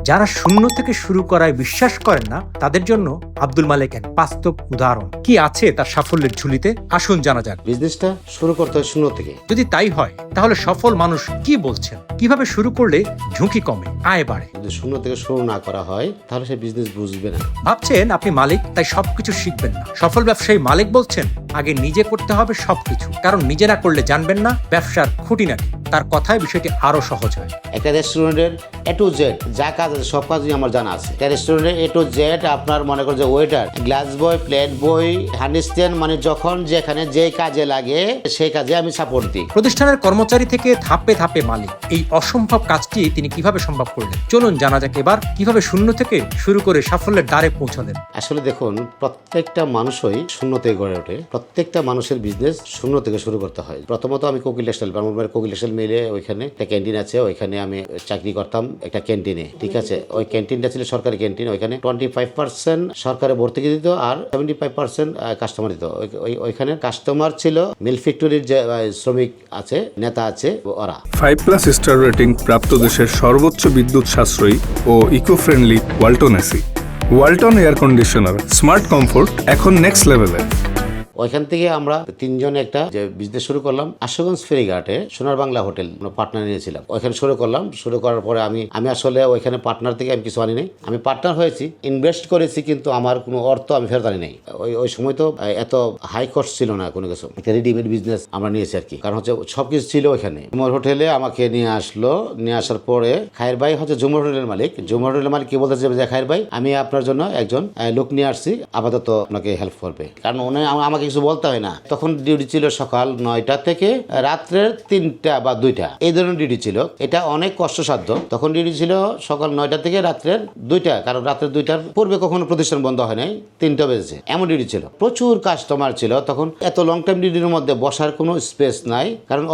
যারা শূন্য থেকে শুরু করায় বিশ্বাস করেন না তাদের জন্য আব্দুল মালেক এক বাস্তব উদাহরণ। কি আছে তার সাফল্যের ঝুলিতে, আসুন জানা যাক। বিজনেসটা শুরু করতে হয় শূন্য থেকে। যদি তাই হয় তাহলে সফল মানুষ কি বলছেন, কিভাবে শুরু করলে ঝুঁকি কমে, আয় বাড়ে? যদি শূন্য থেকে শুরু না করা হয় তাহলে সে বিজনেস বুঝবে না। ভাবছেন আপনি মালিক তাই সবকিছু শিখবেন না। সফল ব্যবসায়ী মালিক বলছেন আগে নিজে করতে হবে সবকিছু, কারণ নিজে না করলে জানবেন না ব্যবসার খুঁটিনাটি। তার কথায় বিষয়টি আরো সহজ হয়। একটা রেস্টুরেন্টের A to Z যা কাজ আছে সব কাজই আমার জানা আছে। একটা রেস্টুরেন্টের A to Z আপনার মনে করেন যে ওয়েটার, গ্লাস বয়, প্লেট বয়, হ্যান্ড স্ট্যান্ড, মানে যখন যেখানে যে কাজে লাগে সেই কাজে আমি সাপোর্ট দিই। প্রতিষ্ঠানের কর্মচারী থেকে ধাপে ধাপে মালিক, এই অসম্ভব কাজটি তিনি কিভাবে সম্ভব করলেন? চলুন জানা যাক এবার কিভাবে শূন্য থেকে শুরু করে সাফল্যের দ্বারে পৌঁছালেন। আসলে দেখুন, প্রত্যেকটা মানুষই শূন্য থেকে গড়ে ওঠে। প্রত্যেকটা মানুষের বিজনেস শূন্য থেকে শুরু করতে হয়। প্রথমত আমি কোকিল টেক্সটাইল, ব্রাহ্মণবাড়ির কোকিল টেক্সটাইল মিলে ওইখানে একটা ক্যান্টিন আছে, ওইখানে আমি চাকরি করতাম একটা ক্যান্টিনে। ঠিক আছে, ওই ক্যান্টিনটা ছিল সরকারি ক্যান্টিন। ওইখানে 25% সরকারে ভর্তুকি দিত আর 75% কাস্টমার দিত। ওইখানে কাস্টমার ছিল মিল ফ্যাক্টরির যে শ্রমিক আছে, নেতা আছে, ওরা। 5+ স্টার রেটিং প্রাপ্ত দেশের সর্বোচ্চ বিদ্যুৎ সাশ্রয়ী ও eco friendly Walton AC. Walton air conditioner, smart comfort এখন নেক্সট লেভেলে। ওইখান থেকে আমরা তিনজনে একটা যে বিজনেস শুরু করলাম আশুগঞ্জ ফেরিঘাটে সোনার বাংলা হোটেল পার্টনার নিয়েছিলাম। ওইখানে শুরু করলাম। শুরু করার পরে আমি আসলে ওইখানে পার্টনার থেকে আমি কিছু আনি নাই। আমি পার্টনার হয়েছি, ইনভেস্ট করেছি, কিন্তু আমার কোনো অর্থ আমি ফেরত আনি নাই। ওই সময় তো এত হাই কস্ট ছিল না কোনো কিছু। একটা রেডিমেড বিজনেস আমরা নিয়েছি আর কি, কারণ হচ্ছে সবকিছু ছিল ওইখানে। জুমর হোটেলে আমাকে নিয়ে আসলো। নিয়ে আসার পরে খায়ের ভাই হচ্ছে জুমর হোটেলের মালিক। জুমর হোটেলের মালিক কি বলতেছে যে খায়ের ভাই, আমি আপনার জন্য একজন লোক নিয়ে আসছি, আপাতত আপনাকে হেল্প করবে। কারণ উনি আমাকে কিছু বলতে হয় না। তখন ডিউটি ছিল সকাল 9টা থেকে রাত্রের 3টা বা 2টা, এই ধরনের ডিউটি ছিল। এটা অনেক কষ্টসাধ্য। তখন ডিউটি ছিল সকাল 9টা থেকে রাত্রের 2টা, কারণ রাত্রের 2টার পূর্বে কখনো প্রতিষ্ঠান বন্ধ হয় নাই, 3টা বেজেছে, এমন ডিউটি ছিল। প্রচুর কাস্টমার ছিল। তখন এত লং টাইম ডিউটির মধ্যে বসার কোনো স্পেস নাই, কারণ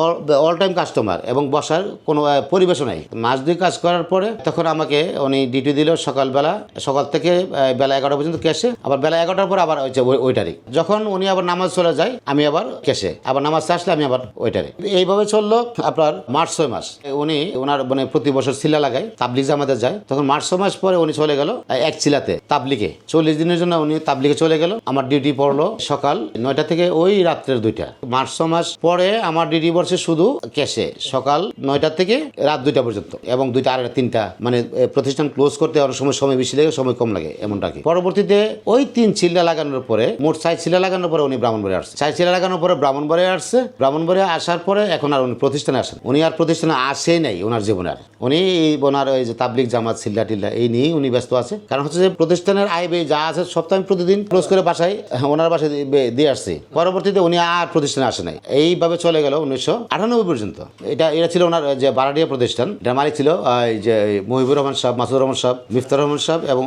অল টাইম কাস্টমার, এবং বসার কোনো পরিবেশও নাই। মাস 2 কাজ করার পরে তখন আমাকে উনি ডিউটি দিল সকালবেলা, সকাল থেকে বেলা 11টা পর্যন্ত ক্যাশে, আবার বেলা 11টার পর আবার ওইটারই। যখন উনি আবার নামাজ চলে যায় আমি আবার ক্যাশে, আবার নামাজ আসলে আমি আবার ওইটারে। এইভাবে চললো আপনার মার্চ 6 মাস। উনি ওনার মানে প্রতি বছর সিলা লাগায়, তাবলিগ জামাতে যায়। তখন মার্চ 6 মাস পরে উনি চলে গেল এক চিলাতে তাবলিগে, 40 দিনের জন্য উনি তাবলিগে চলে গেল। আমার ডিউটি পড়লো সকাল 9টা থেকে ওই রাত্রের 2টা। মার্চ 6 মাস পরে আমার ডিউটি পড়ছে শুধু ক্যাশে, সকাল 9টা থেকে রাত 2টা পর্যন্ত, এবং 2টা আর 3টা, মানে প্রতিষ্ঠান ক্লোজ করতে অনেক সময় বেশি লাগে, সময় কম লাগে, এমনটা কি। পরবর্তীতে ওই 3 চিল্লা লাগানোর পরে, মোট 4 চিল্লা লাগানোর পরে উনি ব্রাহ্মণবাড়িয়া আসছে। 4 চিল্লা লাগানোর পরে ব্রাহ্মণবাড়িয়া আসছে। ব্রাহ্মণবাড়িয়া আসার পরে এখন আর উনি প্রতিষ্ঠানে আসেন। উনি আর প্রতিষ্ঠানে আসেই নাই ওনার জীবনে। আর উনি ওনার ওই যে তাবলিগ জামাত চিল্লা টিল্লা এই নিয়েই উনি ব্যস্ত আছে। কারণ হচ্ছে যে প্রতিষ্ঠানের আয় ব্যয় যা আছে সব তো আমি প্রতিদিন ক্লোজ করে বাসায় ওনার বাসায় দিয়ে আসছি। পরবর্তীতে উনি আর প্রতিষ্ঠানে আসে নাই। এইভাবে চলে গেল 1998 পর্যন্ত। এটা ছিল ওনার যে বারাডিয়া প্রতিষ্ঠান। এটা মালিক ছিল যে মহিবুর রহমান সাহেব, মাসুদুর রহমান সাহেব, মিফতার রহমান সাহেব এবং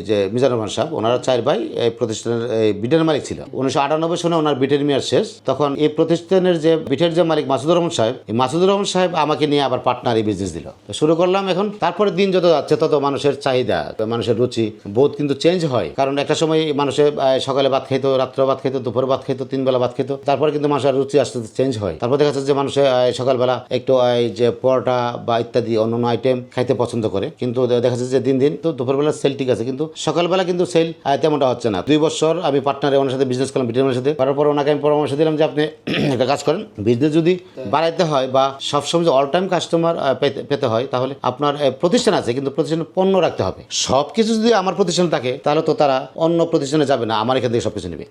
যে মিজানুর রহমান সাহেব। ওনারা 4 ভাই এই প্রতিষ্ঠানের বিটের মালিক ছিল। 1998 সনে ওনার বিটের মেয়াদ শেষ। তখন এই প্রতিষ্ঠানের যে বিটের যে মালিক মাসুদুর রহমান সাহেব, এই মাসুদুর রহমান সাহেব আমাকে নিয়ে আবার পার্টনার এই বিজনেস দিল। শুরু করলাম। এখন তারপরে দিন যত যাচ্ছে তত মানুষের চাহিদা, মানুষের রুচি বহুত কিন্তু চেঞ্জ হয়। কারণ একটা সময় মানুষের সকালে ভাত খেত, রাত্রে ভাত খেত, দুপুরে ভাত খেত, 3 বেলা ভাত খেত। তারপরে কিন্তু মানুষের রুচি আস্তে আস্তে চেঞ্জ হয়। তারপর দেখা যাচ্ছে যে মানুষের সকালবেলা একটু যে পরোটা বা ইত্যাদি অন্যান্য আইটেম খাইতে পছন্দ করে, কিন্তু দেখা যাচ্ছে যে দিন দিন তো দুপুরবেলা সেল ঠিক আছে, কিন্তু সকালবেলা কিন্তু সেল তেমনটা হচ্ছে না। 2 বছর আমি পার্টনারে ওনার সাথে বিজনেস করলাম, বিটের সাথে। করার পর ওনাকে আমি পরামর্শ দিলাম যে আপনি একটা কাজ করেন, বিজনেস যদি বাড়াইতে হয় বা সবসময় অল টাইম কাস্টমার পেতে হয়, তাহলে আপনার প্রতিষ্ঠান আছে, কিন্তু প্রতিষ্ঠানে পণ্য রাখতে হবে। সবকিছু যদি আমার প্রতিষ্ঠান থাকে তাহলে তো তারা অন্য প্রতিষ্ঠানে যাবে না, আমার এখান থেকে সবকিছু নেবে।